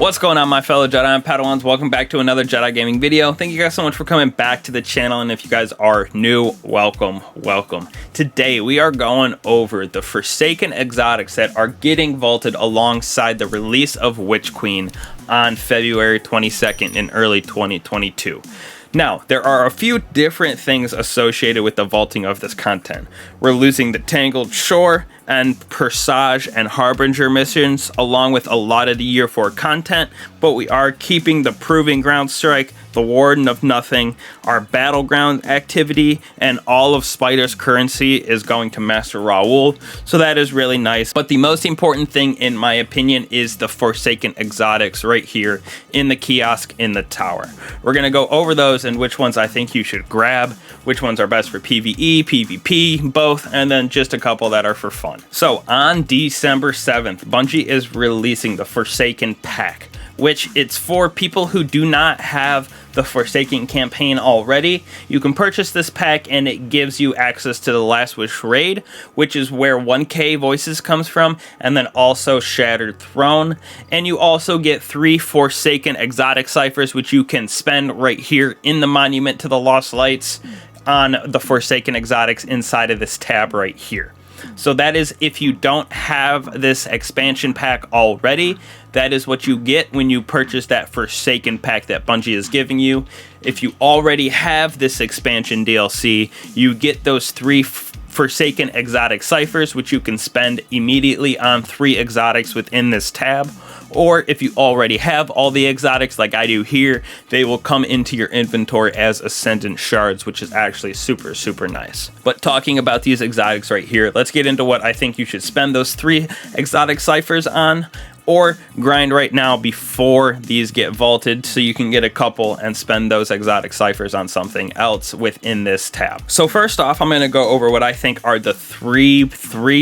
What's going on, my fellow Jedi and Padawans? Welcome back to another Jedi gaming video. Thank you guys so much for coming back to the channel, and if you guys are new, welcome. Today we are going over the Forsaken exotics that are getting vaulted alongside the release of Witch Queen on February 22nd in early 2022. Now, there are a few different things associated with the vaulting of this content. We're losing the Tangled Shore and Presage and Harbinger missions, along with a lot of the Year 4 content, but we are keeping the Proving Ground Strike, the Warden of Nothing, our Battleground activity, and all of Spider's currency is going to Master Raoul, so that is really nice. But the most important thing, in my opinion, is the Forsaken exotics right here in the kiosk in the tower. We're going to go over those and which ones I think you should grab, which ones are best for PvE, PvP, both, and then just a couple that are for fun. So on December 7th, Bungie is releasing the Forsaken pack, which it's for people who do not have the Forsaken campaign already. You can purchase this pack and it gives you access to the Last Wish raid, which is where 1K Voices comes from, and then also Shattered Throne. And you also get 3 Forsaken exotic ciphers, which you can spend right here in the Monument to the Lost Lights on the Forsaken exotics inside of this tab right here. So that is, if you don't have this expansion pack already, that is what you get when you purchase that Forsaken pack that Bungie is giving you. If you already have this expansion DLC, you get those 3 Forsaken exotic ciphers, which you can spend immediately on 3 exotics within this tab. Or if you already have all the exotics like I do here, they will come into your inventory as Ascendant Shards, which is actually super nice. But talking about these exotics right here, let's get into what I think you should spend those 3 exotic ciphers on, or grind right now before these get vaulted so you can get a couple and spend those exotic ciphers on something else within this tab. So first off, I'm going to go over what I think are the three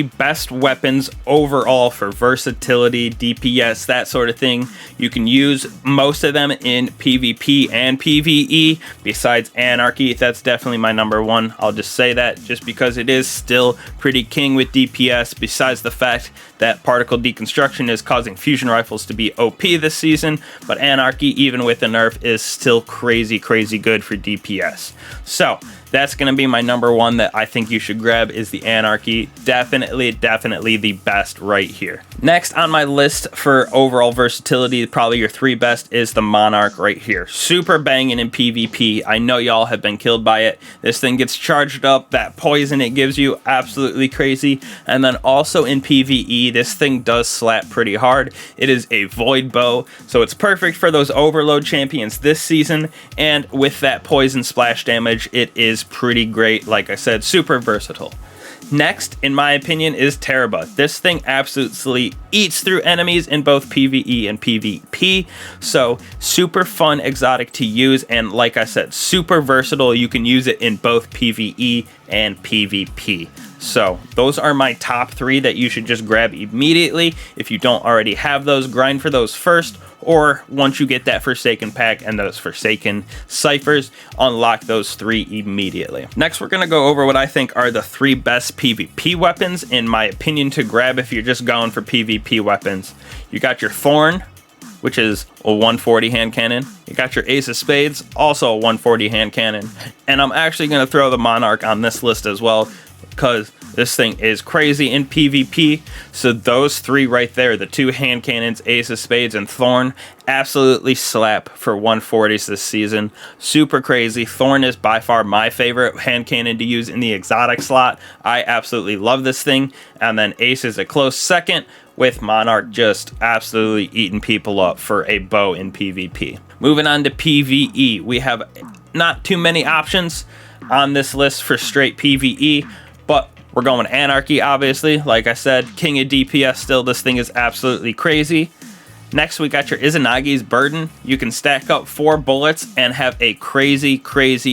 best weapons overall for versatility, DPS, that sort of thing. You can use most of them in PvP and PvE besides Anarchy. That's definitely my number one. I'll just say that just because it is still pretty king with DPS, besides the fact that particle deconstruction is causing fusion rifles to be OP this season, but Anarchy, even with the nerf, is still crazy good for DPS. So that's going to be my number one that I think you should grab, is the Anarchy. Definitely the best right here. Next on my list for overall versatility, probably your 3 best, is the Monarque right here. Super banging in PvP. I know y'all have been killed by it. This thing gets charged up. That poison it gives you, absolutely crazy. And then also in PvE, this thing does slap pretty hard. It is a void bow, so it's perfect for those overload champions this season. And with that poison splash damage, it is pretty great. Like I said, super versatile. Next, in my opinion, is Tarrabah. This thing absolutely eats through enemies in both PvE and PvP. So super fun exotic to use, and like I said, super versatile. You can use it in both PvE and PvP. So those are my top 3 that you should just grab immediately. If you don't already have those, grind for those first, or once you get that Forsaken pack and those Forsaken ciphers, unlock those 3 immediately. Next, we're going to go over what I think are the 3 best PvP weapons, in my opinion, to grab if you're just going for PvP weapons. You got your Thorn, which is a 140 hand cannon. You got your Ace of Spades, also a 140 hand cannon. And I'm actually going to throw the Monarque on this list as well, because this thing is crazy in PvP. So those 3 right there, the 2 hand cannons, Ace of Spades and Thorn, absolutely slap for 140s this season. Super crazy. Thorn is by far my favorite hand cannon to use in the exotic slot. I absolutely love this thing. And then Ace is a close second, with Monarque just absolutely eating people up for a bow in PvP. Moving on to PvE, we have not too many options on this list for straight PvE, but we're going Anarchy, obviously. Like I said, king of DPS still. This thing is absolutely crazy. Next, we got your Izanagis Burden. You can stack up 4 bullets and have a crazy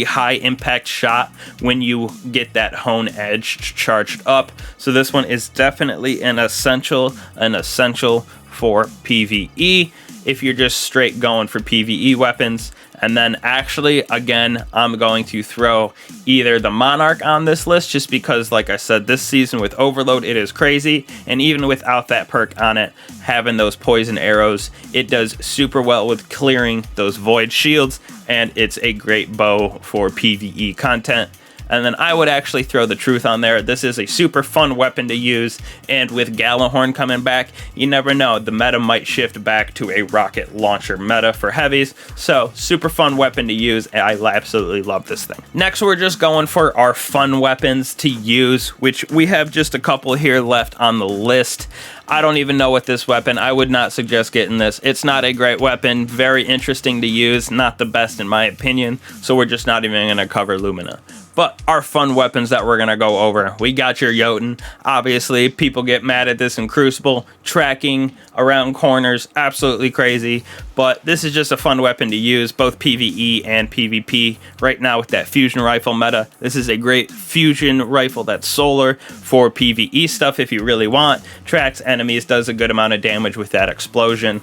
high impact shot when you get that hone edge charged up. So this one is definitely an essential for PvE. if you're just straight going for PvE weapons. And then actually, again, I'm going to throw either the Monarque on this list, just because, like I said, this season with Overload, it is crazy. And even without that perk on it, having those poison arrows, it does super well with clearing those void shields. And it's a great bow for PvE content. And then I would actually throw the Truth on there. This is a super fun weapon to use, and with Gjallarhorn coming back, you never know, the meta might shift back to a rocket launcher meta for heavies. So super fun weapon to use, and I absolutely love this thing. Next, we're just going for our fun weapons to use, which we have just a couple here left on the list. I don't even know what this weapon, I would not suggest getting this. It's not a great weapon, very interesting to use, not the best in my opinion, so we're just not even going to cover Lumina. But our fun weapons that we're going to go over, we got your Jotun. Obviously, people get mad at this in Crucible. Tracking around corners, absolutely crazy. But this is just a fun weapon to use, both PvE and PvP. Right now with that fusion rifle meta, this is a great fusion rifle that's solar for PvE stuff if you really want. Tracks enemies, does a good amount of damage with that explosion.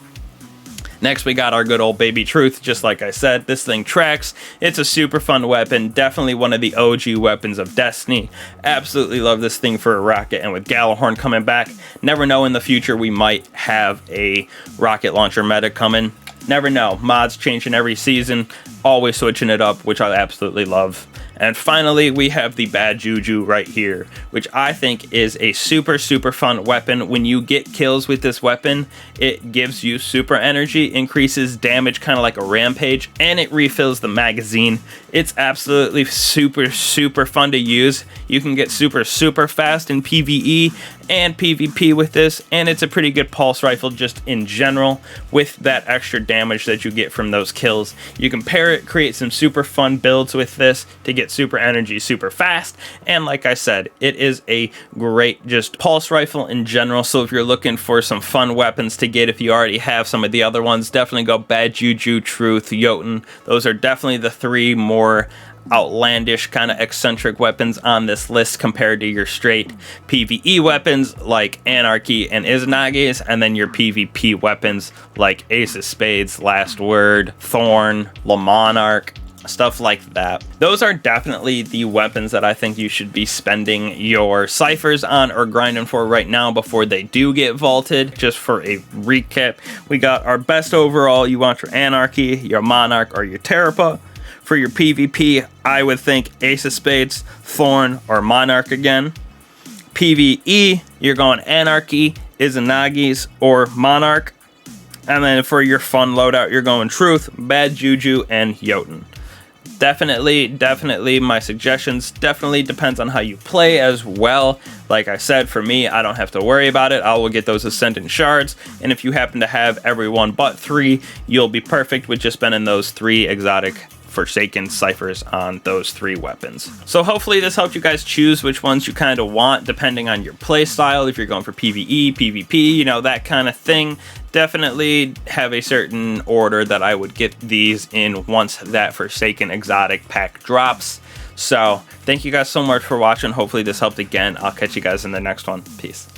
Next, we got our good old baby Truth. Just like I said, this thing tracks. It's a super fun weapon. Definitely one of the OG weapons of Destiny. Absolutely love this thing for a rocket. And with Gjallarhorn coming back, never know, in the future we might have a rocket launcher meta coming. Never know. Mods changing every season. Always switching it up, which I absolutely love. And finally, we have the Bad Juju right here, which I think is a super fun weapon. When you get kills with this weapon, it gives you super energy, increases damage kind of like a rampage, and it refills the magazine. It's absolutely super fun to use. You can get super fast in PvE and PvP with this, and it's a pretty good pulse rifle just in general with that extra damage that you get from those kills. You can pair it, create some super fun builds with this to get super energy super fast, and like I said, it is a great just pulse rifle in general. So if you're looking for some fun weapons to get, if you already have some of the other ones, definitely go Bad Juju, Truth, Jotun. Those are definitely the three more outlandish kind of eccentric weapons on this list compared to your straight PvE weapons like Anarchy and Izanagis, and then your PvP weapons like Ace of Spades, Last Word, Thorn, Monarque, stuff like that. Those are definitely the weapons that I think you should be spending your ciphers on or grinding for right now before they do get vaulted. Just for a recap, we got our best overall. You want your Anarchy, your Monarque, or your Tarrabah. For your PvP, I would think Ace of Spades, Thorn, or Monarque again. PvE, you're going Anarchy, Izanagis, or Monarque. And then for your fun loadout, you're going Truth, Bad Juju, and Jotun. Definitely my suggestions. Definitely depends on how you play as well. Like I said, for me, I don't have to worry about it. I will get those Ascendant Shards, and if you happen to have every one but 3, you'll be perfect with just spending those 3 exotic Forsaken ciphers on those 3 weapons. So hopefully this helped you guys choose which ones you kind of want depending on your play style. If you're going for PvE, PvP, you know, that kind of thing. Definitely have a certain order that I would get these in once that Forsaken exotic pack drops. So thank you guys so much for watching. Hopefully this helped again. I'll catch you guys in the next one. Peace.